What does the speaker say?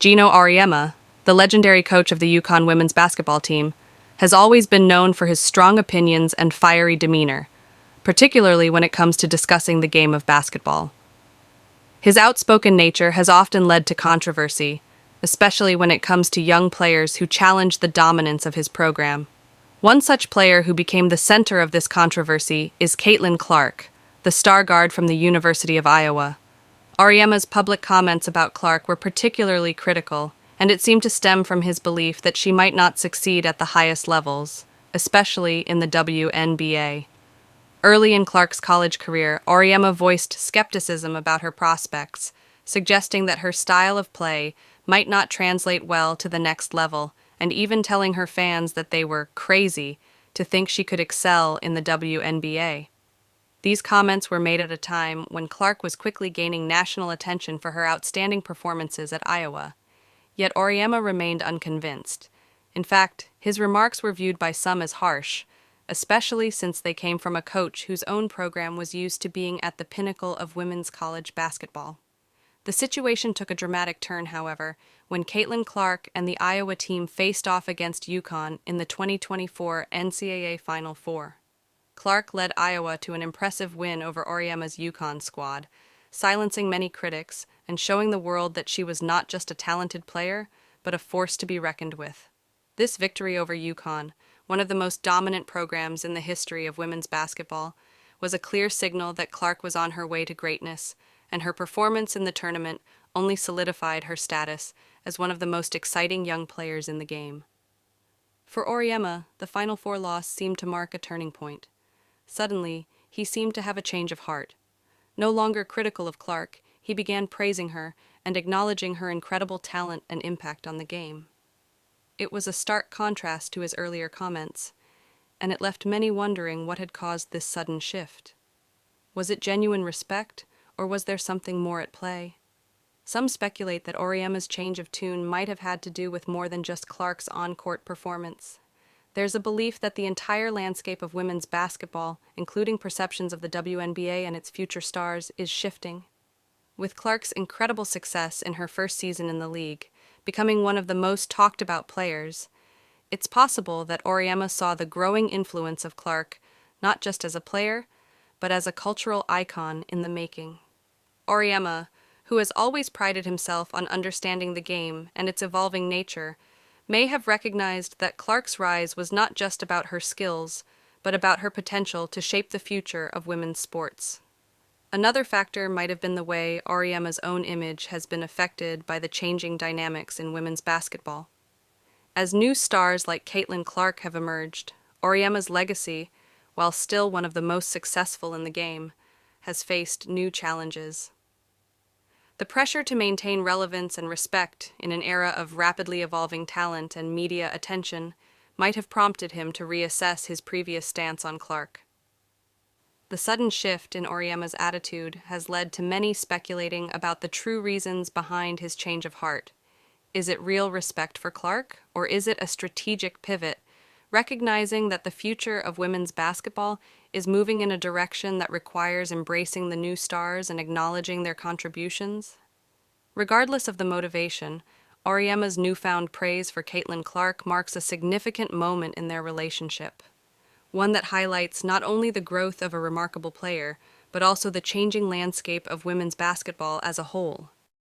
Geno Auriemma, the legendary coach of the UConn women's basketball team, has always been known for his strong opinions and fiery demeanor, particularly when it comes to discussing the game of basketball. His outspoken nature has often led to controversy, especially when it comes to young players who challenge the dominance of his program. One such player who became the center of this controversy is Caitlin-Clark, the star guard from the University of Iowa. Auriemma's public comments about Clark were particularly critical, and it seemed to stem from his belief that she might not succeed at the highest levels, especially in the WNBA. Early in Clark's college career, Auriemma voiced skepticism about her prospects, suggesting that her style of play might not translate well to the next level, and even telling her fans that they were crazy to think she could excel in the WNBA. These comments were made at a time when Clark was quickly gaining national attention for her outstanding performances at Iowa. Yet Auriemma remained unconvinced. In fact, his remarks were viewed by some as harsh, especially since they came from a coach whose own program was used to being at the pinnacle of women's college basketball. The situation took a dramatic turn, however, when Caitlin-Clark and the Iowa team faced off against UConn in the 2024 NCAA Final Four. Clark led Iowa to an impressive win over Auriemma's UConn squad, silencing many critics and showing the world that she was not just a talented player, but a force to be reckoned with. This victory over UConn, one of the most dominant programs in the history of women's basketball, was a clear signal that Clark was on her way to greatness, and her performance in the tournament only solidified her status as one of the most exciting young players in the game. For Auriemma, the Final Four loss seemed to mark a turning point. Suddenly, he seemed to have a change of heart. No longer critical of Clark, he began praising her and acknowledging her incredible talent and impact on the game. It was a stark contrast to his earlier comments, and it left many wondering what had caused this sudden shift. Was it genuine respect, or was there something more at play? Some speculate that Auriemma's change of tune might have had to do with more than just Clark's on-court performance. There's a belief that the entire landscape of women's basketball, including perceptions of the WNBA and its future stars, is shifting. With Clark's incredible success in her first season in the league, becoming one of the most talked-about players, it's possible that Auriemma saw the growing influence of Clark not just as a player, but as a cultural icon in the making. Auriemma, who has always prided himself on understanding the game and its evolving nature, may have recognized that Clark's rise was not just about her skills, but about her potential to shape the future of women's sports. Another factor might have been the way Auriemma's own image has been affected by the changing dynamics in women's basketball. As new stars like Caitlin-Clark have emerged, Auriemma's legacy, while still one of the most successful in the game, has faced new challenges. The pressure to maintain relevance and respect in an era of rapidly evolving talent and media attention might have prompted him to reassess his previous stance on Clark. The sudden shift in Auriemma's attitude has led to many speculating about the true reasons behind his change of heart. Is it real respect for Clark, or is it a strategic pivot, recognizing that the future of women's basketball is moving in a direction that requires embracing the new stars and acknowledging their contributions? Regardless of the motivation, Auriemma's newfound praise for Caitlin-Clark marks a significant moment in their relationship, one that highlights not only the growth of a remarkable player, but also the changing landscape of women's basketball as a whole.